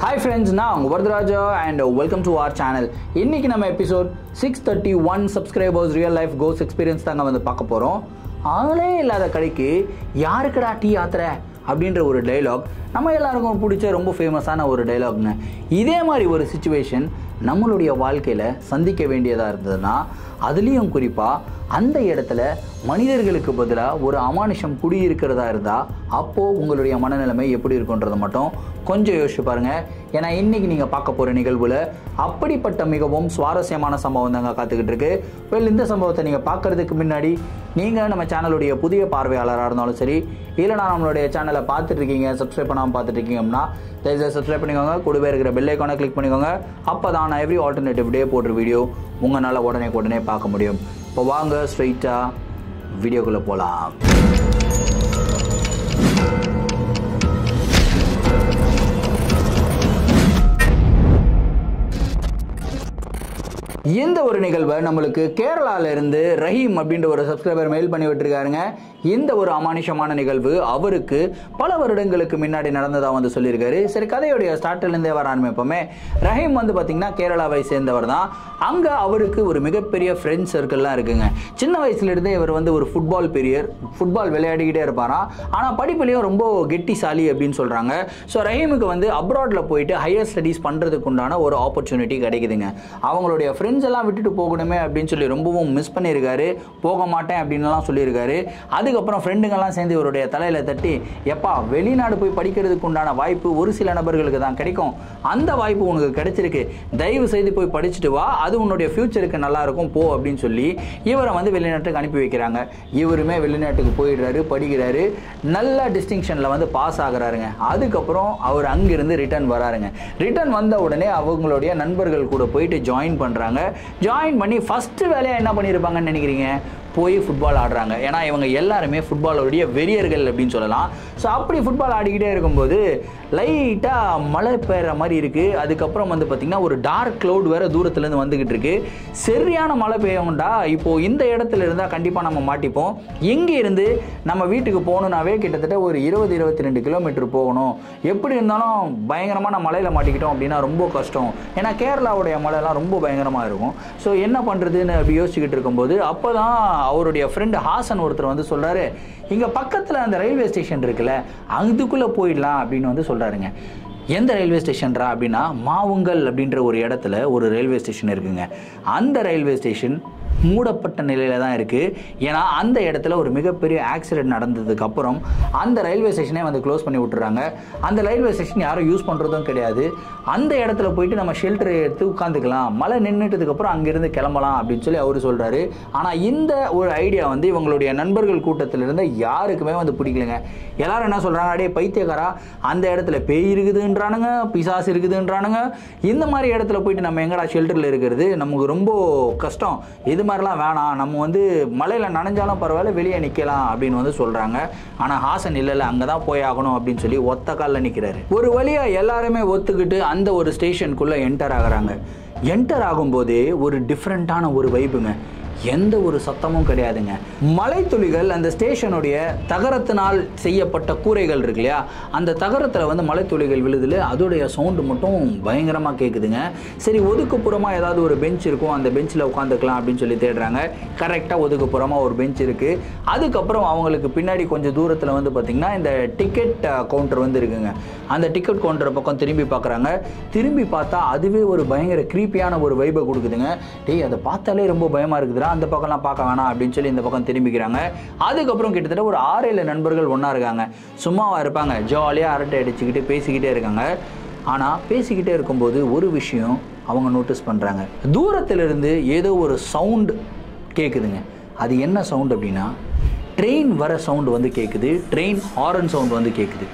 Hi friends, நான் உங்க Varadaraja and welcome to our channel. இன்னைக்கு நம்ம episode 631 subscribers real life ghost experience தாங்க வந்து பார்க்க போறோம். ஆளே இல்லாத கடைக்கு யாருக்குடா டீ ஆத்துற அப்படின்ற ஒரு டைலாக் நம்ம எல்லாருக்கும் பிடிச்ச ரொம்ப ஃபேமஸான ஒரு டைலாக்ங்க. இதே மாதிரி ஒரு சிச்சுவேஷன் நம்மளுடைய வாழ்க்கையில் சந்திக்க வேண்டியதாக இருந்ததுன்னா அதுலேயும் குறிப்பாக அந்த இடத்துல மனிதர்களுக்கு பதிலாக ஒரு அமானுஷம் குடியிருக்கிறதா இருந்தால் அப்போது உங்களுடைய மனநிலைமை எப்படி இருக்குன்றதை மட்டும் கொஞ்சம் யோசிச்சு பாருங்கள். ஏன்னா இன்றைக்கி நீங்கள் பார்க்க போகிற நிகழ்வில் அப்படிப்பட்ட மிகவும் சுவாரஸ்யமான சம்பவம் தாங்க காத்துக்கிட்டு இருக்கு. இந்த சம்பவத்தை நீங்கள் பார்க்குறதுக்கு முன்னாடி நீங்கள் நம்ம சேனலுடைய புதிய பார்வையாளராக இருந்தாலும் சரி, இல்லைனா நம்மளுடைய சேனலை பார்த்துட்ருக்கீங்க சப்ஸ்கிரைப் பண்ணாமல் பார்த்துட்ருக்கீங்கன்னா தயவுசெய்து சப்ஸ்கிரைப் பண்ணிக்கோங்க. கூடவே இருக்கிற பெல் ஐக்கானை கிளிக் பண்ணிக்கோங்க. அப்போ தான் நான் எவ்ரி ஆல்டர்னேட்டிவ் டே போடுற வீடியோ உங்களால் உடனே பார்க்க முடியும். இப்போ வாங்க ஸ்ட்ரைட்டாக வீடியோக்குள்ளே போகலாம். இந்த ஒரு நிகழ்வை நம்மளுக்கு கேரளால இருந்து ரஹீம் அப்படின்ற ஒரு சப்ஸ்கிரைபர் மெயில் பண்ணி விட்டுருக்காருங்க. இந்த ஒரு அமானுஷமான நிகழ்வு அவருக்கு பல வருடங்களுக்கு முன்னாடி நடந்ததா வந்து சொல்லியிருக்காரு. சரி, கதையுடைய ஸ்டார்ட்ல இருந்தே வர ஆரம்பிப்போமே. ரஹீம் வந்து பாத்தீங்கன்னா கேரளாவை சேர்ந்தவர் தான். அங்க அவருக்கு ஒரு மிகப்பெரிய ஃப்ரெண்ட்ஸ் சர்க்கிள்லாம் இருக்குங்க. சின்ன வயசுல இருந்தே இவர் வந்து ஒரு ஃபுட்பால் விளையாடிக்கிட்டே இருப்பாராம். ஆனா படிப்புலையும் ரொம்ப கெட்டிசாலி அப்படின்னு சொல்றாங்க. ஸோ ரஹீமுக்கு வந்து அப்ராட்ல போயிட்டு ஹையர் ஸ்டடீஸ் பண்றதுக்கு உண்டான ஒரு ஆப்பர்ச்சுனிட்டி கிடைக்குதுங்க. அவங்களுடைய ஃப்ரெண்ட்ஸ் எல்லாம் விட்டுட்டு போகணுமே அப்படின்னு சொல்லி ரொம்பவும் மிஸ் பண்ணியிருக்காரு. போக மாட்டேன் அப்படின்லாம் சொல்லியிருக்காரு. அதுக்கப்புறம் ஃப்ரெண்டுங்கெல்லாம் சேர்ந்து இவருடைய தலையில தட்டி, எப்பா வெளிநாடு போய் படிக்கிறதுக்கு உண்டான வாய்ப்பு ஒரு சில நபர்களுக்கு தான் கிடைக்கும், அந்த வாய்ப்பு உனக்கு கிடைச்சிருக்கு, தயவு செய்து போய் படிச்சுட்டு வா, அது உன்னுடைய ஃபியூச்சருக்கு நல்லா இருக்கும், போ அப்படின்னு சொல்லி இவரை வந்து வெளிநாட்டுக்கு அனுப்பி வைக்கிறாங்க. இவருமே வெளிநாட்டுக்கு போயிடுறாரு, படிக்கிறாரு, நல்ல டிஸ்டிங்ஷன்ல வந்து பாஸ் ஆகுறாருங்க. அதுக்கப்புறம் அவர் அங்கிருந்து ரிட்டர்ன் வராருங்க. ரிட்டர்ன் வந்த உடனே அவங்களுடைய நண்பர்கள் கூட போயிட்டு ஜாயின் பண்றாங்க. ஜாயின் பண்ணி ஃபர்ஸ்ட் வேலையா என்ன பண்ணியிருப்பாங்கன்னு நினைக்கிறீங்க? போய் ஃபுட்பால் ஆடுறாங்க. ஏன்னா இவங்க எல்லாருமே ஃபுட்பாலோடைய வெறியர்கள் அப்படின்னு சொல்லலாம். ஸோ அப்படி ஃபுட்பால் ஆடிக்கிட்டே இருக்கும்போது லைட்டாக மழை பெய்கிற மாதிரி இருக்குது. அதுக்கப்புறம் வந்து பார்த்திங்கன்னா ஒரு டார்க் க்ளவுட் வேறு தூரத்துலேருந்து வந்துக்கிட்டு இருக்கு. சரியான மழை பெய்யும்டா. இப்போது இந்த இடத்துல இருந்தால் கண்டிப்பாக நம்ம மாட்டிப்போம். எங்கே இருந்து நம்ம வீட்டுக்கு போகணுன்னாவே கிட்டத்தட்ட ஒரு 20-22 கிலோமீட்டர் போகணும். எப்படி இருந்தாலும் பயங்கரமான மழையில் மாட்டிக்கிட்டோம் அப்படின்னா ரொம்ப கஷ்டம். ஏன்னா கேரளாவுடைய மழைலாம் ரொம்ப பயங்கரமாக இருக்கும். ஸோ என்ன பண்ணுறதுன்னு அப்படி யோசிச்சுக்கிட்டு இருக்கும்போது அப்போ தான் அவருடைய ஃப்ரெண்டு ஹாசன் ஒருத்தர் வந்து சொல்றாரு, இங்க பக்கத்துல அந்த ரயில்வே ஸ்டேஷன் இருக்குல்ல, அதுக்குள்ள போயிடலாம் அப்படின்னு வந்து சொல்றாருங்க. எந்த ரயில்வே ஸ்டேஷன்ரா அப்படின்னா, மாவுங்கல் அப்படின்ற ஒரு இடத்துல ஒரு ரயில்வே ஸ்டேஷன் இருக்குங்க. அந்த ரயில்வே ஸ்டேஷன் மூடப்பட்ட நிலையில தான் இருக்கு. ஏன்னா அந்த இடத்துல ஒரு மிகப்பெரிய ஆக்சிடென்ட் நடந்ததுக்கு அப்புறம் அந்த ரயில்வே ஸ்டேஷனே வந்து க்ளோஸ் பண்ணி விட்டுறாங்க. அந்த ரயில்வே ஸ்டேஷன் யாரும் யூஸ் பண்றதும் கிடையாது. அந்த இடத்துல போயிட்டு நம்ம ஷெல்டர் எடுத்து உட்காந்துக்கலாம், மழை நின்றுட்டதுக்கு அப்புறம் அங்கிருந்து கிளம்பலாம் அப்படின்னு சொல்லி அவரு சொல்றாரு. ஆனா இந்த ஒரு ஐடியா வந்து இவங்களுடைய நண்பர்கள் கூட்டத்தில் இருந்த யாருக்குமே வந்து பிடிக்கலங்க. எல்லாரும் என்ன சொல்றாங்க, அடே பைத்தியக்காரா, அந்த இடத்துல பேய் இருக்குதுன்றானுங்க, பிசாசு இருக்குதுன்றானுங்க, இந்த மாதிரி இடத்துல போயிட்டு நம்ம எங்கடா ஷெல்டர்ல இருக்கிறது, நமக்கு ரொம்ப கஷ்டம், இது மாதிரிலாம் வேணாம், நம்ம வந்து மழையில் நனைஞ்சாலும் பரவாயில்ல வெளியே நிற்கலாம் அப்படின்னு வந்து சொல்கிறாங்க. ஆனால் ஹாசன் இல்லை அங்கே தான் போய் ஆகணும் அப்படின்னு சொல்லி ஒத்த காலில் நிற்கிறாரு. ஒரு வழியாக எல்லாருமே ஒத்துக்கிட்டு அந்த ஒரு ஸ்டேஷனுக்குள்ளே என்டர் ஆகுறாங்க. என்டர் ஆகும்போதே ஒரு டிஃப்ரெண்ட்டான ஒரு வைப்புங்க. எந்த ஒரு சத்தமும் கிடையாதுங்க. மலைத்துளிகள் அந்த ஸ்டேஷனுடைய தகரத்தினால் செய்யப்பட்ட கூரைகள் இருக்கு இல்லையா, அந்த தகரத்தில் வந்து மலைத்துளிகள் விழுதுல அதோடைய சவுண்டு மட்டும் பயங்கரமாக கேட்குதுங்க. சரி, ஒதுக்குப்புறமாக ஏதாவது ஒரு பெஞ்ச் இருக்கும், அந்த பெஞ்சில் உட்காந்துக்கலாம் அப்படின்னு சொல்லி தேடுறாங்க. கரெக்டாக ஒதுக்குப்புறமாக ஒரு பெஞ்ச் இருக்குது. அதுக்கப்புறம் அவங்களுக்கு பின்னாடி கொஞ்சம் தூரத்தில் வந்து பார்த்திங்கன்னா இந்த டிக்கெட் கவுண்டர் வந்து இருக்குங்க. அந்த டிக்கெட் கவுண்டர் பக்கம் திரும்பி பார்க்குறாங்க. திரும்பி பார்த்தா அதுவே ஒரு பயங்கர க்ரீப்பியான ஒரு வைபை கொடுக்குதுங்க. டேய், அதை பார்த்தாலே ரொம்ப பயமாக இருக்குதுடா, அந்த பக்கம்லாம் பார்க்க வேணாம் அப்படின்னு சொல்லி இந்த பக்கம் திரும்பிக்கிறாங்க. அதுக்கப்புறம் கிட்டத்தட்ட ஒரு 6-7 நண்பர்கள் ஒன்றா இருக்காங்க. சும்மாவா இருப்பாங்க, ஜாலியாக அரட்டை அடிச்சுக்கிட்டு பேசிக்கிட்டே இருக்காங்க. ஆனால் பேசிக்கிட்டே இருக்கும்போது ஒரு விஷயம் அவங்க நோட்டீஸ் பண்ணுறாங்க. தூரத்திலிருந்து ஏதோ ஒரு சவுண்டு கேட்குதுங்க. அது என்ன சவுண்ட் அப்படின்னா, ட்ரெயின் வர சவுண்டு வந்து கேட்குது. ட்ரெயின் ஹாரன் சவுண்டு வந்து கேட்குது.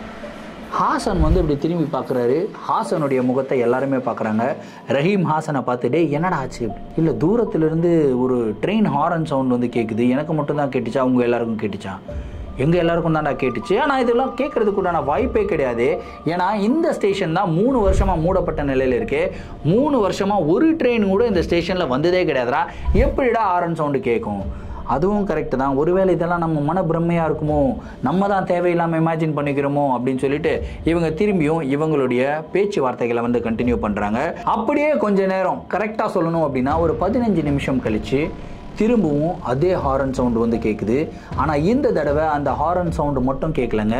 ஹாசன் வந்து இப்படி திரும்பி பார்க்குறாரு. ஹாசனுடைய முகத்தை எல்லாருமே பார்க்குறாங்க. ரஹீம் ஹாசனை பார்த்துட்டே என்னடா ஆச்சு, இல்லை தூரத்துலேருந்து ஒரு ட்ரெயின் ஹாரன் சவுண்ட் வந்து கேட்குது, எனக்கு மட்டும்தான் கேட்டுச்சா, அவங்க எல்லாருக்கும் கேட்டுச்சா? எங்கள் எல்லாருக்கும் தான்டா கேட்டுச்சு. ஆனால் இதெல்லாம் கேட்கறதுக்குண்டான வாய்ப்பே கிடையாது. ஏன்னா இந்த ஸ்டேஷன் தான் 3 வருஷமாக மூடப்பட்ட நிலையில் இருக்கு. 3 வருஷமாக ஒரு ட்ரெயின் கூட இந்த ஸ்டேஷனில் வந்ததே கிடையாதுடா. எப்படிடா ஹாரன் சவுண்டு கேட்கும்? அதுவும் கரெக்டு தான், ஒருவேளை இதெல்லாம் நம்ம மன பிரம்மையாக இருக்குமோ, நம்ம தான் தேவையில்லாமல் இமேஜின் பண்ணிக்கிறோமோ அப்படின்னு சொல்லிட்டு இவங்க திரும்பியும் இவங்களுடைய பேச்சுவார்த்தைகளை வந்து கண்டினியூ பண்ணுறாங்க. அப்படியே கொஞ்ச நேரம் கரெக்டாக சொல்லணும் அப்படின்னா ஒரு 15 நிமிஷம் கழித்து திரும்பவும் அதே ஹாரன் சவுண்டு வந்து கேட்குது. ஆனால் இந்த தடவை அந்த ஹாரன் சவுண்டு மட்டும் கேட்கலங்க,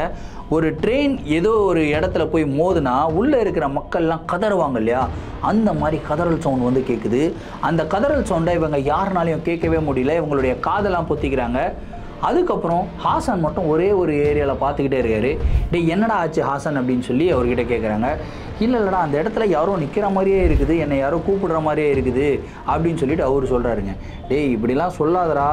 ஒரு ட்ரெயின் ஏதோ ஒரு இடத்துல போய் மோதுனா உள்ளே இருக்கிற மக்கள்லாம் கதறுவாங்க இல்லையா, அந்த மாதிரி கதறல் சவுண்ட் வந்து கேட்குது. அந்த கதறல் சவுண்டை இவங்க யாருனாலையும் கேட்கவே முடியல, இவங்களுடைய காதெல்லாம் பொத்திக்கிறாங்க. அதுக்கப்புறம் ஹாசன் மட்டும் ஒரே ஒரு ஏரியாவில் பார்த்துக்கிட்டே இருக்காரு. டே என்னடா ஆச்சு ஹாசன் அப்படின்னு சொல்லி அவர்கிட்ட கேட்குறாங்க. இல்லைடா அந்த இடத்துல யாரோ நிற்கிற மாதிரியே இருக்குது, என்னை யாரோ கூப்பிடுற மாதிரியே இருக்குது அப்படின்னு சொல்லிட்டு அவர் சொல்கிறாருங்க. டேய் இப்படிலாம் சொல்லாதடா,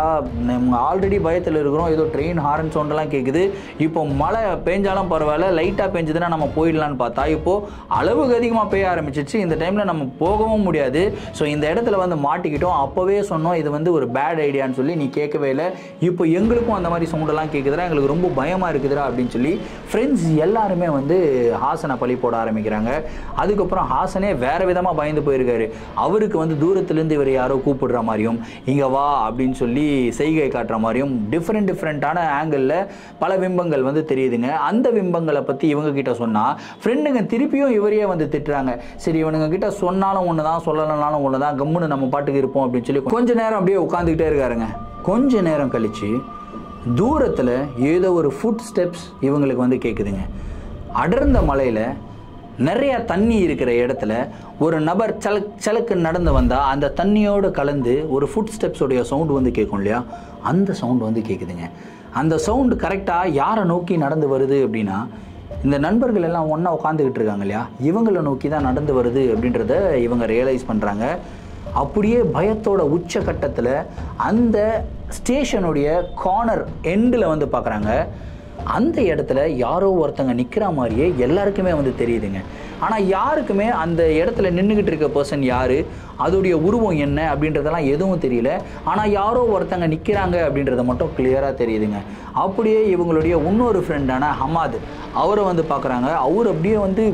நம்ம ஆல்ரெடி பயத்தில் இருக்கிறோம், ஏதோ ட்ரெயின் ஹாரன் சவுண்டெல்லாம் கேட்குது, இப்போ மழை பெஞ்சாலும் பரவாயில்ல, லைட்டாக பெஞ்சதுன்னா நம்ம போயிடலான்னு பார்த்தா இப்போது அளவுக்கு அதிகமாக பெய்ய ஆரம்பிச்சிச்சு, இந்த டைமில் நம்ம போகவும் முடியாது, ஸோ இந்த இடத்துல வந்து மாட்டிக்கிட்டோம், அப்போவே சொன்னோம் இது வந்து ஒரு பேட் ஐடியான்னு சொல்லி நீ கேட்கவே இல்லை, இப்போ எங்களுக்கும் அந்த மாதிரி சவுண்டெல்லாம் கேட்குதுடா, எங்களுக்கு ரொம்ப பயமாக இருக்குதுடா அப்படின்னு சொல்லி ஃப்ரெண்ட்ஸ் எல்லாருமே வந்து ஹாசனை பழி போட ஆரம்பிக்கிறாங்க. அதுக்கப்புறம் ஹாசனே வேற விதமாக பயந்து போயிருக்காரு. அவருக்கு வந்து தூரத்துலேருந்து இவர் யாரோ கூப்பிடுற மாதிரியும் இங்கே வா அப்படின்னு சொல்லி செய்கை காட்டுற மாதிரியும் டிஃப்ரெண்ட்டான ஆங்கிளில் பல பிம்பங்கள் வந்து தெரியுதுங்க. அந்த பிம்பங்களை பற்றி இவங்க கிட்ட சொன்னால் ஃப்ரெண்டுங்க திருப்பியும் இவரையே வந்து திட்டுறாங்க. சரி இவனுங்க கிட்ட சொன்னாலும் ஒன்று தான், சொல்லலைனாலும் ஒன்று தான், கம்முன்னு நம்ம பாட்டுக்கு இருப்போம் அப்படின்னு சொல்லி கொஞ்ச நேரம் அப்படியே உட்காந்துக்கிட்டே இருக்காருங்க. கொஞ்ச நேரம் கழிச்சு தூரத்தில் ஏதோ ஒரு ஃபுட் ஸ்டெப்ஸ் இவங்களுக்கு வந்து கேட்குதுங்க. அடர்ந்த மலையில் நிறைய தண்ணி இருக்கிற இடத்துல ஒரு நபர் சலக்கு நடந்து வந்தால் அந்த தண்ணியோடு கலந்து ஒரு ஃபுட் ஸ்டெப்ஸோடைய சவுண்டு வந்து கேட்கும் இல்லையா, அந்த சவுண்டு வந்து கேட்குதுங்க. அந்த சவுண்டு கரெக்டாக யாரை நோக்கி நடந்து வருது அப்படின்னா இந்த நண்பர்கள் எல்லாம் ஒன்றா உட்காந்துக்கிட்டு இருக்காங்க இல்லையா, இவங்களை நோக்கி தான் நடந்து வருது அப்படின்றத இவங்க ரியலைஸ் பண்ணுறாங்க. அப்படியே பயத்தோட உச்சகட்டத்தில் அந்த ஸ்டேஷனுடைய கார்னர் எண்டில் வந்து பார்க்குறாங்க. அந்த இடத்துல யாரோ ஒருத்தங்க நிற்கிற மாதிரியே எல்லாருக்குமே வந்து தெரியுதுங்க. ஆனால் யாருக்குமே அந்த இடத்துல நின்றுக்கிட்டு இருக்க பர்சன் யார், அதோடைய உருவம் என்ன அப்படின்றதெல்லாம் எதுவும் தெரியல. ஆனால் யாரோ ஒருத்தங்க நிற்கிறாங்க அப்படின்றத மட்டும் கிளியராக தெரியுதுங்க. அப்படியே இவங்களுடைய இன்னொரு ஃப்ரெண்டான ஹமாத் அவரை வந்து பார்க்குறாங்க. அவர் அப்படியே வந்து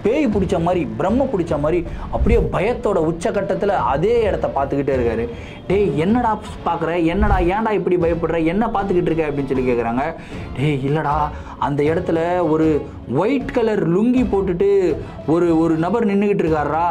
பேய் பிடிச்ச மாதிரி, பிரம்ம பிடிச்ச மாதிரி அப்படியே பயத்தோட உச்சகட்டத்தில் அதே இடத்த பார்த்துக்கிட்டே இருக்காரு. டேய் என்னடா பார்க்குற, என்னடா ஏன்டா இப்படி பயப்படுற, என்ன பார்த்துக்கிட்டு இருக்க அப்படின்னு சொல்லி கேட்குறாங்க. டேய் இல்லைடா அந்த இடத்துல ஒரு ஒயிட் கலர் லுங்கி போட்டுட்டு ஒரு நபர் நின்றுக்கிட்டு இருக்காரா,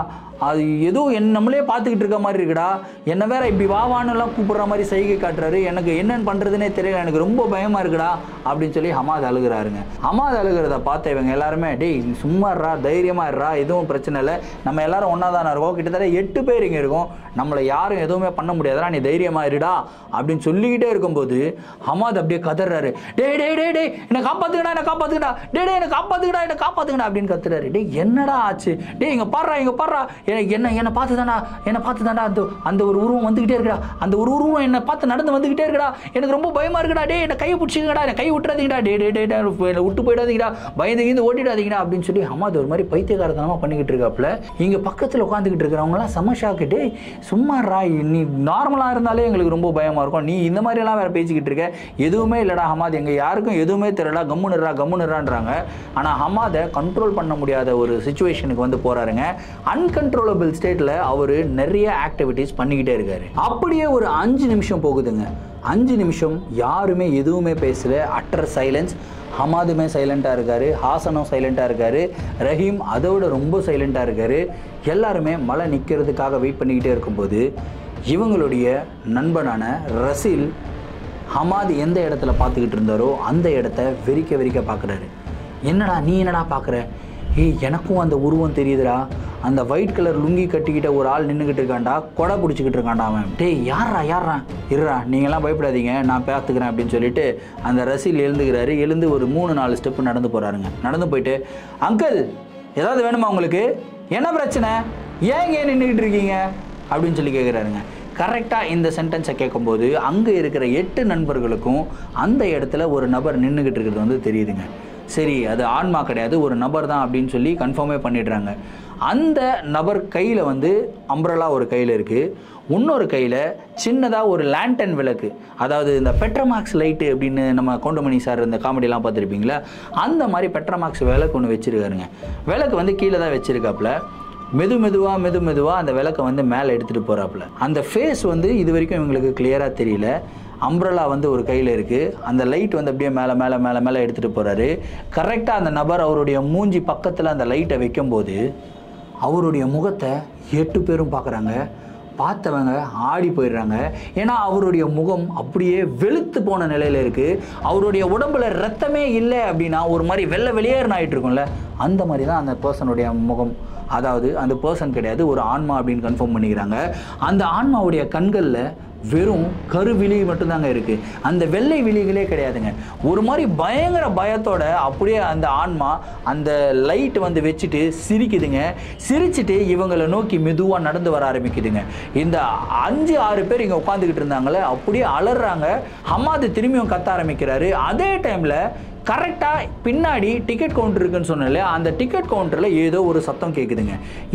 அது ஏதோ நம்மளே பார்த்துக்கிட்டு இருக்க மாதிரி இருக்குடா, என்னை வேற இப்படி வாவானுலாம் கூப்பிடுற மாதிரி சைகை காட்டுறாரு, எனக்கு என்னென்னு பண்ணுறதுனே தெரியல, எனக்கு ரொம்ப பயமாக இருக்குடா அப்படின்னு சொல்லி ஹமாத் அழுகிறாருங்க. ஹமாத் அழுகிறத பார்த்த இவங்க எல்லாருமே டேய் சும்மாறா, தைரியமாக இருறா, எதுவும் பிரச்சனை இல்லை, நம்ம எல்லாரும் ஒன்றா தானே இருக்கோம், கிட்டத்தட்ட 8 பேர் இங்கே இருக்கோம், நம்மளை யாரும் எதுவுமே பண்ண முடியாதுடா, நீ தைரியமாக இருடா அப்படின்னு சொல்லிக்கிட்டே இருக்கும்போது ஹமாத் அப்படியே கதறாரு. டேய் டேய் டேய் டேய் என்னை காப்பாற்றுக்கடா, என்னை காப்பாற்றுக்கடா, டே டே என்னை காப்பாற்றுக்கடா, என்னை காப்பாற்றுக்கடா அப்படின்னு கத்துறாரு. டேய் என்னடா ஆச்சு, டேய் இங்கே பாடுறா என்னை பார்த்து தாண்டா அந்த ஒரு உருவம் வந்துகிட்டே இருக்கடா, அந்த ஒரு உருவம் என்னை பார்த்து நடந்து வந்துகிட்டே இருக்கடா, எனக்கு ரொம்ப பயமா இருக்குடா, டே என்னை கையை பிடிச்சிக்கடா, என்னை கை விட்டுறாதீங்கடா, டே டே டே விட்டு போயிடாதீங்கடா, பயந்து ஓட்டிடாதீங்கடா அப்படின்னு சொல்லி ஹமாத் ஒரு மாதிரி பைத்தியக்காரத்தனமா பண்ணிக்கிட்டு இருக்காப்புல. இங்க பக்கத்தில் உட்காந்துக்கிட்டு இருக்கிறவங்களாம் செம ஷாக்கு. டே சும்மாறா, நீ நார்மலா இருந்தாலே எங்களுக்கு ரொம்ப பயமா இருக்கும், நீ இந்த மாதிரி எல்லாம் வேற பேசிக்கிட்டு இருக்க, எதுவுமே இல்லடா ஹமாத், எங்க யாருக்கும் எதுவுமே தெரியல, கம்முனுறான்றாங்க. ஆனா ஹமாதை கண்ட்ரோல் பண்ண முடியாத ஒரு சிச்சுவேஷனுக்கு வந்து போறாருங்க. அன்கண்ட்ரோலபிள் ஸ்டேட்ல அவரு நிறைய ஆக்டிவிட்டிஸ் பண்ணிக்கிட்டே இருக்காரு. அப்படியே ஒரு 5 நிமிஷம் போகுதுங்க. 5 நிமிஷம் யாருமே எதுவுமே பேசல, அட்டர் சைலன்ஸ். ஹமாதுமே சைலண்டாக இருக்காரு, ஹாசனும் சைலண்டாக இருக்காரு, ரஹீம் அதோட ரொம்ப சைலண்டாக இருக்காரு. எல்லாருமே மழை நிற்கிறதுக்காக வெயிட் பண்ணிக்கிட்டே இருக்கும்போது இவங்களுடைய நண்பனான ரசீல் ஹமாத் எந்த இடத்துல பார்த்துக்கிட்டு இருந்தாரோ அந்த இடத்த வெறிக்க பார்க்குறாரு. என்னடா நீ என்னடா பார்க்குற, ஏய் எனக்கும் அந்த உருவம் தெரியுதுடா, அந்த ஒயிட் கலர் லுங்கி கட்டிக்கிட்ட ஒரு ஆள் நின்றுக்கிட்டு இருக்காண்டா, கொடை பிடிச்சிக்கிட்டு இருக்காண்டா அவன். டேய் யாரா இருறா, நீங்கள்லாம் பயப்படாதீங்க, நான் பார்த்துக்கிறேன் அப்படின்னு சொல்லிட்டு அந்த ரசீல் எழுந்துக்கிறாரு. எழுந்து ஒரு 3-4 ஸ்டெப்பு நடந்து போகிறாருங்க. நடந்து போயிட்டு அங்கிள் ஏதாவது வேணுமா உங்களுக்கு, என்ன பிரச்சனை, ஏன் இங்கே நின்றுக்கிட்டு இருக்கீங்க அப்படின்னு சொல்லி கேட்குறாருங்க. கரெக்டாக இந்த சென்டென்ஸை கேட்கும்போது அங்கே இருக்கிற 8 நண்பர்களுக்கும் அந்த இடத்துல ஒரு நபர் நின்றுக்கிட்டு இருக்கிறது வந்து தெரியுதுங்க. சரி அது ஆன்மா கிடையாது, ஒரு நபர் தான் அப்படின்னு சொல்லி கன்ஃபார்மே பண்ணிடுறாங்க. அந்த நபர் கையில் வந்து அம்ப்ரலா ஒரு கையில் இருக்குது, இன்னொரு கையில் சின்னதாக ஒரு லேண்டன் விளக்கு, அதாவது இந்த பெட்ரோமாக்ஸ் லைட்டு அப்படின்னு நம்ம கவுண்டமணி சார் இந்த காமெடியெலாம் பார்த்துருப்பீங்களா, அந்த மாதிரி பெட்ரோமாக்ஸ் விளக்கு ஒன்று வச்சுருக்காருங்க. விளக்கு வந்து கீழே தான் வச்சுருக்காப்புல. மெதுவாக அந்த விளக்கை வந்து மேலே எடுத்துகிட்டு போகிறாப்புல. அந்த ஃபேஸ் வந்து இது வரைக்கும் இவங்களுக்கு கிளியராக தெரியல. அம்ப்ரலா வந்து ஒரு கையில் இருக்குது. அந்த லைட் வந்து அப்படியே மேலே மேலே மேலே மேலே எடுத்துகிட்டு போகிறாரு. கரெக்டாக அந்த நபர் அவருடைய மூஞ்சி பக்கத்தில் அந்த லைட்டை வைக்கும்போது அவருடைய முகத்தை 8 பேரும் பார்க்குறாங்க. பார்த்தவங்க ஆடி போயிடுறாங்க. ஏன்னா அவருடைய முகம் அப்படியே வெளுத்து போன நிலையில் இருக்குது. அவருடைய உடம்புல ரத்தமே இல்லை அப்படின்னா ஒரு மாதிரி வெள்ளை வெளியேறுன்னு ஆகிட்டு இருக்கும்ல, அந்த மாதிரி தான் அந்த பர்சனுடைய முகம். அதாவது அந்த பர்சன் கிடையாது, ஒரு ஆன்மா அப்படின்னு கன்ஃபார்ம் பண்ணிக்கிறாங்க. அந்த ஆன்மாவுடைய கண்களில் வெறும் கருவிழி மட்டும்தாங்க இருக்குது. அந்த வெள்ளை விழிகளே கிடையாதுங்க. ஒரு மாதிரி பயங்கர பயத்தோட அப்படியே அந்த ஆன்மா அந்த லைட் வந்து வச்சுட்டு சிரிக்குதுங்க. சிரிச்சுட்டு இவங்களை நோக்கி மெதுவாக நடந்து வர ஆரம்பிக்குதுங்க. இந்த 5-6 பேர் இங்கே உட்காந்துக்கிட்டு இருந்தாங்களே அப்படியே அலறாங்க. ஹமாது திரும்பியும் கத்த ஆரம்பிக்கிறாரு. அதே டைமில் கரெக்டாக பின்னாடி டிக்கெட் கவுண்டர் இருக்குன்னு சொன்னால அந்த டிக்கெட் கவுண்டரில் ஏதோ ஒரு சத்தம் கேட்குதுங்க.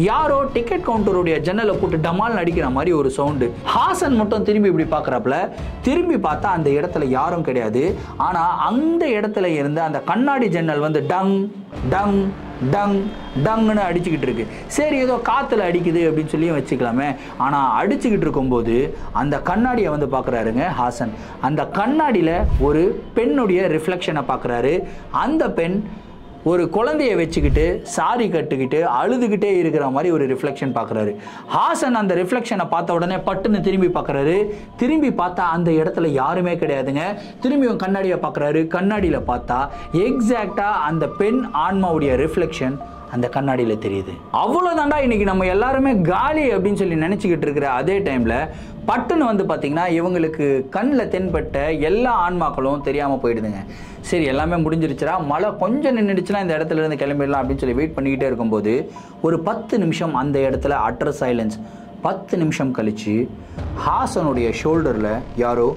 யாரோ டிக்கெட் கவுண்டருடைய ஜன்னலை போட்டு டமால் அடிக்கிற மாதிரி ஒரு சவுண்டு. ஹாசன் மட்டும் திரும்பி இப்படி பார்க்குறாப்புல. திரும்பி பார்த்தா அந்த இடத்துல யாரும் கிடையாது. ஆனால் அந்த இடத்துல இருந்து அந்த கண்ணாடி ஜன்னல் வந்து டங் டங் டங் டங்குன்னு அடிச்சுக்கிட்டு இருக்கு. சரி ஏதோ காற்றுல அடிக்குது அப்படின்னு சொல்லி வச்சுக்கலாமே. ஆனால் அடிச்சுக்கிட்டு இருக்கும்போது அந்த கண்ணாடியை வந்து பார்க்குறாருங்க ஹாசன். அந்த கண்ணாடியில் ஒரு பெண்ணுடைய ரிஃப்ளெக்ஷனை பார்க்குறாரு. அந்த பெண் ஒரு குழந்தைய வச்சுக்கிட்டு சாரி கட்டுக்கிட்டு அழுதுகிட்டே இருக்கிற மாதிரி ஒரு ரிஃப்ளெக்ஷன் பார்க்குறாரு. ஹாசன் அந்த ரிஃப்ளெக்ஷனை பார்த்த உடனே பட்டுன்னு திரும்பி பார்க்குறாரு. திரும்பி பார்த்தா அந்த இடத்துல யாருமே கிடையாதுங்க. திரும்பியும் கண்ணாடியை பார்க்குறாரு. கண்ணாடியில் பார்த்தா எக்ஸாக்டாக அந்த பெண் ஆன்மாவுடைய ரிஃப்ளெக்ஷன் அந்த கண்ணாடியில் தெரியுது. அவ்வளோதாண்டா இன்னைக்கு நம்ம எல்லாருமே காலி அப்படின்னு சொல்லி நினச்சிக்கிட்டு இருக்கிற அதே டைமில் பட்டுன்னு வந்து பார்த்தீங்கன்னா இவங்களுக்கு கண்ணில் தென்பட்ட எல்லா ஆன்மாக்களும் தெரியாமல் போயிடுதுங்க. சரி எல்லாமே முடிஞ்சிருச்சுரா, மழை கொஞ்சம் நின்றுடுச்சுன்னா இந்த இடத்துல இருந்து கிளம்பிடலாம் அப்படின்னு சொல்லி வெயிட் பண்ணிக்கிட்டே இருக்கும்போது ஒரு 10 நிமிஷம் அந்த இடத்துல அட்டர் சைலன்ஸ். 10 நிமிஷம் கழித்து ஹாசனுடைய ஷோல்டரில் யாரோ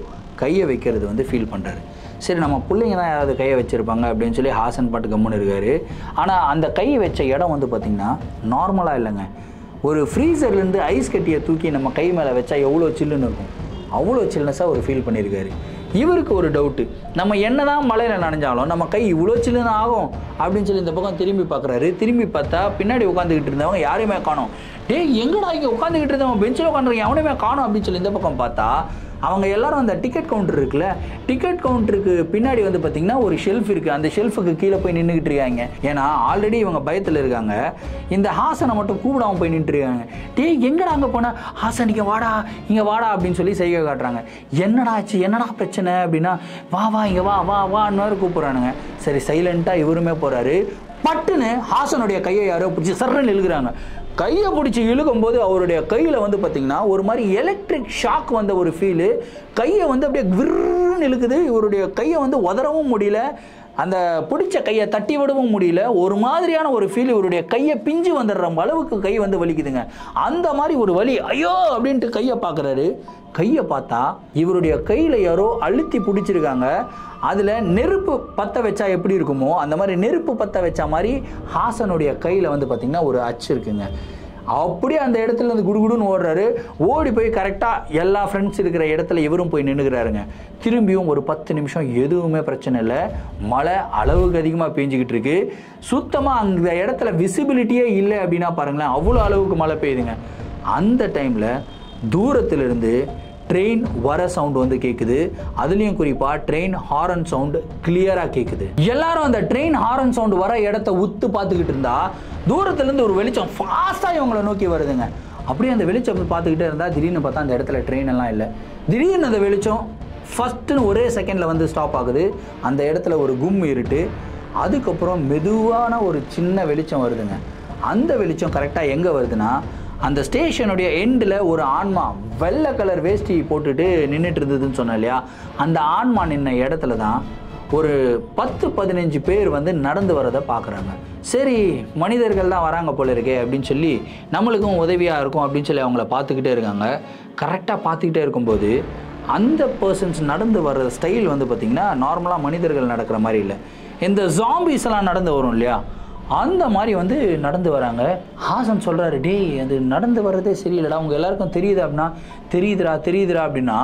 கையை வைக்கிறது வந்து ஃபீல் பண்ணுறாரு. சரி நம்ம பிள்ளைங்க தான் யாராவது கையை வச்சுருப்பாங்க அப்படின்னு சொல்லி ஹாசன் பாட்டு கம்முன்னு இருக்காரு. ஆனால் அந்த கையை வச்ச இடம் வந்து பார்த்திங்கன்னா நார்மலாக இல்லைங்க. ஒரு ஃப்ரீசர்லேருந்து ஐஸ் கட்டியை தூக்கி நம்ம கை மேலே வச்சா எவ்வளோ சில்லுன்னு இருக்கும், அவ்வளோ சில்னஸாக ஒரு ஃபீல் பண்ணியிருக்காரு. இவருக்கு ஒரு டவுட்டு, நம்ம என்ன தான் மழையில் நனைஞ்சாலும் நம்ம கை இவ்வளோ சில்லுன்னு ஆகும் அப்படின்னு சொல்லி இந்த பக்கம் திரும்பி பார்க்குறாரு. திரும்பி பார்த்தா பின்னாடி உட்காந்துக்கிட்டு இருந்தவங்க யாரையுமே காணோம். எங்கடா இங்கே உட்காந்துக்கிட்டு இருந்தவங்க பெஞ்சில் உட்காந்துருக்கேன் எவனையுமே காணோம் அப்படின்னு சொல்லி இந்த பக்கம் பார்த்தா அவங்க எல்லாரும் அந்த டிக்கெட் கவுண்டர் இருக்குல்ல, டிக்கெட் கவுண்டருக்கு பின்னாடி வந்து பார்த்தீங்கன்னா ஒரு ஷெல்ஃப் இருக்குது. அந்த ஷெல்ஃபுக்கு கீழே போய் நின்றுக்கிட்டு இருக்காங்க. ஏன்னா ஆல்ரெடி இவங்க பயத்தில் இருக்காங்க. இந்த ஹாசனை மட்டும் கூப்பிடாமல் போய் நின்றுட்டு இருக்காங்க. எங்கடா அங்கே போனால் ஹாசன் இங்கே வாடா இங்கே வாடா அப்படின்னு சொல்லி செய்கை காட்டுறாங்க. என்னடா ஆச்சு, என்னடா பிரச்சனை அப்படின்னா வா வா இங்கே வா வா வான்னு கூப்பிட்றானுங்க. சரி சைலண்ட்டாக இவருமே போகிறாரு. பட்டுன்னு ஹாசனுடைய கையை யாரோ பிடிச்சி சர்றன்னு இழுக்கிறாங்க. கையை பிடிச்சி இழுக்கும்போது அவருடைய கையில் வந்து பார்த்திங்கன்னா ஒரு மாதிரி எலக்ட்ரிக் ஷாக் வந்த ஒரு ஃபீலு. கையை வந்து அப்படியே விருன்னு இழுக்குது. இவருடைய கையை வந்து உதறவும் முடியல, அந்த பிடிச்ச கையை தட்டி விடவும் முடியல. ஒரு மாதிரியான ஒரு ஃபீல். இவருடைய கையை பிஞ்சு வந்துடுற அளவுக்கு கை வந்து வலிக்குதுங்க. அந்த மாதிரி ஒரு வலி. ஐயோ அப்படின்ட்டு கையை பார்க்குறாரு. கையை பார்த்தா இவருடைய கையில் யாரோ அழுத்தி பிடிச்சிருக்காங்க. அதில் நெருப்பு பற்ற வச்சா எப்படி இருக்குமோ அந்த மாதிரி நெருப்பு பற்ற வச்சா மாதிரி ஹாசனுடைய கையில் வந்து பார்த்திங்கன்னா ஒரு அச்சு இருக்குங்க. அப்படியே அந்த இடத்துல இருந்து குடுகுடுன்னு ஓடுறாரு. ஓடி போய் கரெக்டாக எல்லா ஃப்ரெண்ட்ஸ் இருக்கிற இடத்துல இவரும் போய் நின்றுக்கிறாருங்க. திரும்பியும் ஒரு 10 நிமிஷம் எதுவுமே பிரச்சனை இல்லை. மழை அளவுக்கு அதிகமாக பெஞ்சிக்கிட்டு இருக்கு. சுத்தமாக அந்த இடத்துல விசிபிலிட்டியே இல்லை அப்படின்னா பாருங்களேன், அவ்வளோ அளவுக்கு மழை பெய்யுதுங்க. அந்த டைமில் தூரத்திலிருந்து ட்ரெயின் வர சவுண்ட் வந்து கேட்குது. அதுலேயும் குறிப்பாக ட்ரெயின் ஹாரன் சவுண்டு கிளியராக கேட்குது. எல்லாரும் அந்த ட்ரெயின் ஹாரன் சவுண்டு வர இடத்த உத்து பார்த்துக்கிட்டு இருந்தா தூரத்துலேருந்து ஒரு வெளிச்சம் ஃபாஸ்ட்டாக இவங்களை நோக்கி வருதுங்க. அப்படியே அந்த வெளிச்சம் பார்த்துக்கிட்டே இருந்தால் திடீர்னு பார்த்தா அந்த இடத்துல ட்ரெயின் எல்லாம் இல்லை. திடீர்னு அந்த வெளிச்சம் ஃபஸ்ட்டுன்னு ஒரே செகண்டில் வந்து ஸ்டாப் ஆகுது. அந்த இடத்துல ஒரு கும் இருட்டு. அதுக்கப்புறம் மெதுவான ஒரு சின்ன வெளிச்சம் வருதுங்க. அந்த வெளிச்சம் கரெக்டாக எங்கே வருதுன்னா அந்த ஸ்டேஷனுடைய எண்டில் ஒரு ஆன்மா வெள்ளை கலர் வேஷ்டி போட்டுட்டு நின்றுட்டு இருந்ததுன்னு சொன்னேன் இல்லையா, அந்த ஆன்மா நின்ன இடத்துல தான் ஒரு 10-15 பேர் வந்து நடந்து வரதை பார்க்குறாங்க. சரி மனிதர்கள் தான் வராங்க போல இருக்கே அப்படின்னு சொல்லி நம்மளுக்கும் உதவியாக இருக்கும் அப்படின்னு சொல்லி அவங்கள பார்த்துக்கிட்டே இருக்காங்க. கரெக்டாக பார்த்துக்கிட்டே இருக்கும்போது அந்த பர்சன்ஸ் நடந்து வர்ற ஸ்டைல் வந்து பார்த்திங்கன்னா நார்மலாக மனிதர்கள் நடக்கிற மாதிரி இல்லை. இந்த ஜாம்பிஸ் எல்லாம் நடந்து வரும் இல்லையா, அந்த மாதிரி வந்து நடந்து வராங்க. ஹாசன் சொல்கிறாரு, டேய் அது நடந்து வர்றதே சரியில்லடா, அவங்க எல்லாருக்கும் தெரியுது அப்படின்னா, தெரியுதுடா அப்படின்னா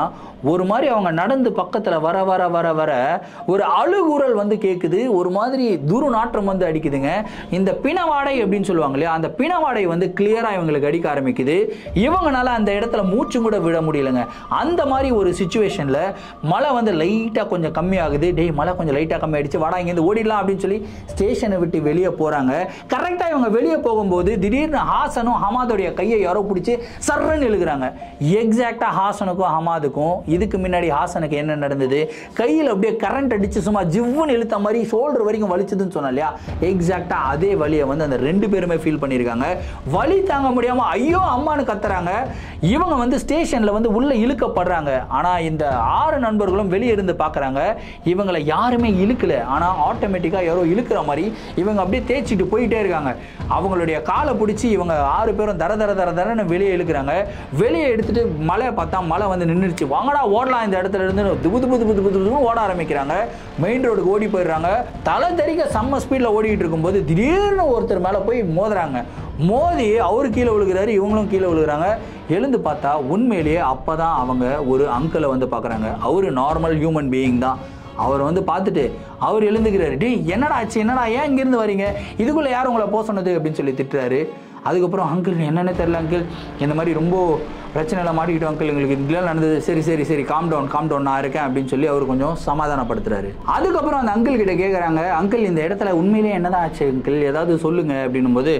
ஒரு மாதிரி அவங்க நடந்து பக்கத்தில் வர வர வர வர ஒரு அழுகுரல் வந்து கேட்குது, ஒரு மாதிரி துர்நாற்றம் வந்து அடிக்குதுங்க. இந்த பிணவாடை அப்படின்னு சொல்லுவாங்க இல்லையா, அந்த பிணவாடை வந்து கிளியராக இவங்களுக்கு அடிக்க ஆரம்பிக்குது. இவங்களால அந்த இடத்துல மூச்சு கூட விட முடியலைங்க. அந்த மாதிரி ஒரு சுச்சுவேஷனில் மழை வந்து லைட்டாக கொஞ்சம் கம்மியாகுது. டேய் மழை கொஞ்சம் லைட்டாக கம்மியாகிடுச்சு, வாடா இங்கேருந்து ஓடிடலாம் அப்படின்னு சொல்லி ஸ்டேஷனை விட்டு வெளியே போகிறாங்க. கரெக்டாக இவங்க வெளியே போகும்போது திடீர்னு ஹாசனும் ஹமாதோடைய கையை யாரோ பிடிச்சி சர்றன்னு இழுக்கிறாங்க. எக்ஸாக்டாக ஹாசனுக்கும் ஹமாதுக்கும் இதுக்கு முன்னாடி ஹாசனுக்கு என்ன நடந்தது, கையில் அப்படியே கரண்ட் அடிச்சு சும்மா ஜிவ்வுன்னு இழுத்த மாதிரி ஷோல்டர் வரைக்கும் வலிச்சதுன்னு சொன்னா இல்லையா, எக்ஸாக்டா அதே வலியை வந்து அந்த 2 பேருமே ஃபீல் பண்ணியிருக்காங்க. வலி தாங்க முடியாம ஐயோ அம்மானு கத்துறாங்க. இவங்க வந்து ஸ்டேஷன்ல வந்து உள்ள இழுக்கப்படுறாங்க. ஆனா இந்த 6 நண்பர்களும் வெளியே இருந்து பார்க்கறாங்க. இவங்களை யாருமே இழுக்கல, ஆனா ஆட்டோமேட்டிக்கா யாரோ இழுக்கிற மாதிரி இவங்க அப்படியே தேய்ச்சிட்டு போயிட்டே இருக்காங்க. அவங்களுடைய காலை பிடிச்சி இவங்க 6 பேரும் தர தர தர தரன்னு வெளியே இழுக்கிறாங்க. வெளியே எடுத்துட்டு மழையை பார்த்தா மழை வந்து நின்றுச்சு. வாங்கடா ஓடலாம் இந்த இடத்துல இருந்து துபுது ஓட ஆரம்பிக்கிறாங்க. மெயின் ரோடுக்கு ஓடி போயிடுறாங்க. தலை தெறிக்க செம்ம ஸ்பீட்ல ஓடிட்டு இருக்கும்போது திடீர்னு ஒருத்தர் மேல போய் மோதுறாங்க. மோதி அவரு கீழே விழுகிறாரு, இவங்களும் கீழே விழுகிறாங்க. எழுந்து பார்த்தா உண்மையிலேயே அப்பதான் அவங்க ஒரு அங்கிளை வந்து பார்க்குறாங்க. அவரு நார்மல் ஹியூமன் பீயிங் தான். அவர் வந்து பார்த்துட்டு அவர் எழுந்துக்கிறாரு. டேய் என்னடா ஆச்சு, என்னடா ஏன் இங்கிருந்து வரீங்க, இதுக்குள்ளே யார் உங்களை போக சொன்னது அப்படின்னு சொல்லி திட்டுறாரு. அதுக்கப்புறம் அங்கிள் என்னென்ன தெரியல அங்கிள், இந்த மாதிரி ரொம்ப பிரச்சனைலாம் மாட்டிக்கிட்டோம் அங்கிள், எங்களுக்கு இதெல்லாம் நடந்தது, சரி காம் டவுன் நான் இருக்கேன் அப்படின்னு சொல்லி அவர் கொஞ்சம் சமாதானப்படுத்துறாரு. அதுக்கப்புறம் அந்த அங்கிள் கிட்ட கேட்குறாங்க, அங்கிள் இந்த இடத்துல உண்மையிலேயே என்னதான் ஆச்சு அங்கிள், ஏதாவது சொல்லுங்க அப்படின்னும் போது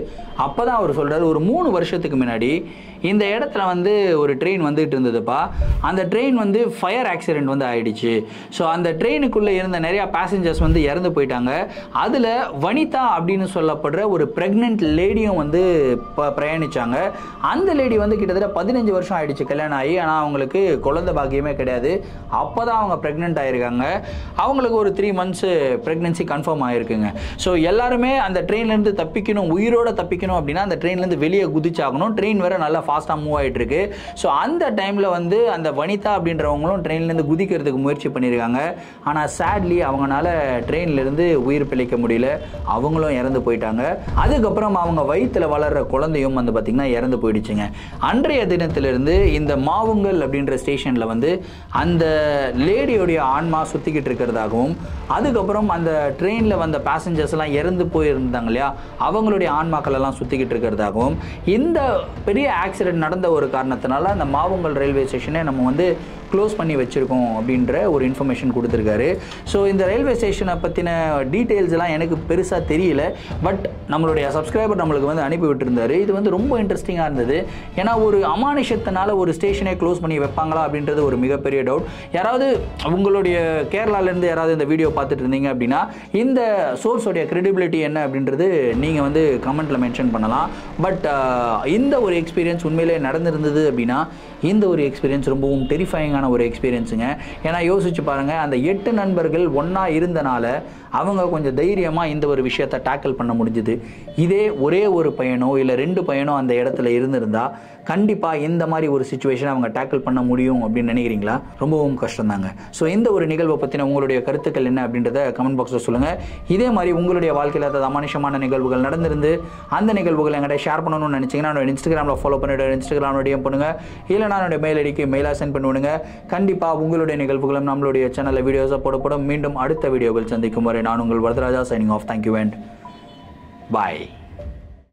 அப்போதான் அவர் சொல்கிறாரு, ஒரு 3 வருஷத்துக்கு முன்னாடி இந்த இடத்துல வந்து ஒரு ட்ரெயின் வந்துகிட்டு இருந்ததுப்பா. அந்த ட்ரெயின் வந்து ஃபயர் ஆக்சிடென்ட் வந்து ஆயிடுச்சு. ஸோ அந்த ட்ரெயினுக்குள்ளே இருந்த நிறையா பேசஞ்சர்ஸ் வந்து இறந்து போயிட்டாங்க. அதில் வனிதா அப்படின்னு சொல்லப்படுற ஒரு ப்ரெக்னென்ட் லேடியும் வந்து பிரயாணிச்சாங்க. அந்த லேடி வந்து கிட்டத்தட்ட 15 வருஷம் ஆயிடுச்சு கல்யாணம் ஆகி, ஆனால் அவங்களுக்கு குழந்தை பாக்கியமே கிடையாது. அப்போ தான் அவங்க ப்ரெக்னென்ட் ஆகிருக்காங்க. அவங்களுக்கு ஒரு 3 months ப்ரெக்னென்சி கன்ஃபார்ம் ஆகிருக்குங்க. ஸோ எல்லாருமே அந்த ட்ரெயின்லேருந்து தப்பிக்கணும், உயிரோடு தப்பிக்கணும் அப்படின்னா அந்த ட்ரெயின்லேருந்து வெளியே குதிச்சாகணும். ட்ரெயின் வேறு நல்லா ஃபாஸ்ட்டாக மூவ் ஆகிட்டு இருக்கு. ஸோ அந்த டைமில் வந்து அந்த வனிதா அப்படின்றவங்களும் ட்ரெயின்லேருந்து குதிக்கிறதுக்கு முயற்சி பண்ணியிருக்காங்க. ஆனால் சேட்லி அவங்களால ட்ரெயின்லேருந்து உயிர் பிழைக்க முடியல, அவங்களும் இறந்து போயிட்டாங்க. அதுக்கப்புறம் அவங்க வயிற்றில் வளர்கிற குழந்தையும் வந்து பார்த்திங்கன்னா இறந்து போயிடுச்சுங்க. அன்றைய தினத்திலிருந்து இந்த மாவுங்கல் அப்படின்ற ஸ்டேஷனில் வந்து அந்த லேடியோடைய ஆன்மா சுற்றிக்கிட்டு இருக்கிறதாகவும், அதுக்கப்புறம் அந்த ட்ரெயினில் வந்த பேசஞ்சர்ஸ்லாம் இறந்து போயிருந்தாங்க இல்லையா, அவங்களுடைய ஆன்மாக்கள் எல்லாம் சுற்றிக்கிட்டு இருக்கிறதாகவும், இந்த பெரிய ஆக்சிடென்ட் நடந்த ஒரு காரணத்தினால அந்த மாவுங்கல் ரயில்வே ஸ்டேஷனை நம்ம வந்து க்ளோஸ் பண்ணி வச்சுருக்கோம் அப்படின்ற ஒரு இன்ஃபர்மேஷன் கொடுத்துருக்காரு. ஸோ இந்த ரயில்வே ஸ்டேஷனை பற்றின டீட்டெயில்ஸ்லாம் எனக்கு பெருசாக தெரியல. பட் நம்மளுடைய சப்ஸ்கிரைபர் நம்மளுக்கு வந்து அனுப்பி விட்டுருந்தாரு. இது வந்து ரொம்ப இன்ட்ரெஸ்டிங்காக இருந்தது. ஏன்னா ஒரு அமானுஷத்தினால ஒரு ஸ்டேஷனை க்ளோஸ் பண்ணி வைப்பாங்களா அப்படின்றது ஒரு மிகப்பெரிய டவுட். யாராவது உங்களுடைய கேரளாலேருந்து யாராவது இந்த வீடியோ பார்த்துட்டு இருந்தீங்க அப்படின்னா இந்த சோர்ஸோடைய கிரெடிபிலிட்டி என்ன அப்படின்றது நீங்கள் வந்து கமெண்ட்டில் மென்ஷன் பண்ணலாம். பட் இந்த ஒரு எக்ஸ்பீரியன்ஸ் உண்மையிலே நடந்திருந்தது அப்படின்னா இந்த ஒரு எக்ஸ்பீரியன்ஸ் ரொம்பவும் டெரிஃபைங்கான ஒரு எக்ஸ்பீரியன்ஸுங்க. ஏன்னா யோசிச்சு பாருங்கள், அந்த 8 நண்பர்கள் ஒன்றா இருந்தனால அவங்க கொஞ்சம் தைரியமாக இந்த ஒரு விஷயத்தை டேக்கிள் பண்ண முடிஞ்சுது. இதே ஒரே ஒரு பையனோ இல்லை 2 பையனோ அந்த இடத்துல இருந்திருந்தா கண்டிப்பாக இந்த மாதிரி ஒரு சுச்சுவேஷனை அவங்க டேக்கிள் பண்ண முடியும் அப்படின்னு நினைக்கிறீங்களா? ரொம்பவும் கஷ்டம் தாங்க. ஸோ இந்த ஒரு நிகழ்வை பற்றின உங்களுடைய கருத்துக்கள் என்ன அப்படின்றத கமெண்ட் பாக்ஸில் சொல்லுங்கள். இதே மாதிரி உங்களுடைய வாழ்க்கையில் ஏதாவது அமானுஷமான நிகழ்வுகள் நடந்திருந்து அந்த நிகழ்வுகள் எங்கிட்ட ஷேர் பண்ணணும்னு நினச்சிங்கன்னா என்னோட இன்ஸ்டாகிராமில் ஃபாலோ பண்ணிவிட்டு இன்ஸ்டாகிராமில் டிஎம் பண்ணுங்கள், இல்லைனா என்னுடைய மெயில் ஐடிக்கு மெயிலாக சென்ட் பண்ணுவிடுங்க. கண்டிப்பாக உங்களுடைய நிகழ்வுகளும் நம்மளுடைய சேனலில் வீடியோஸாக போடப்படும். மீண்டும் அடுத்த வீடியோவில் சந்திக்கும் வரை நான் உங்கள் Varadaraja signing off. Thank you and bye.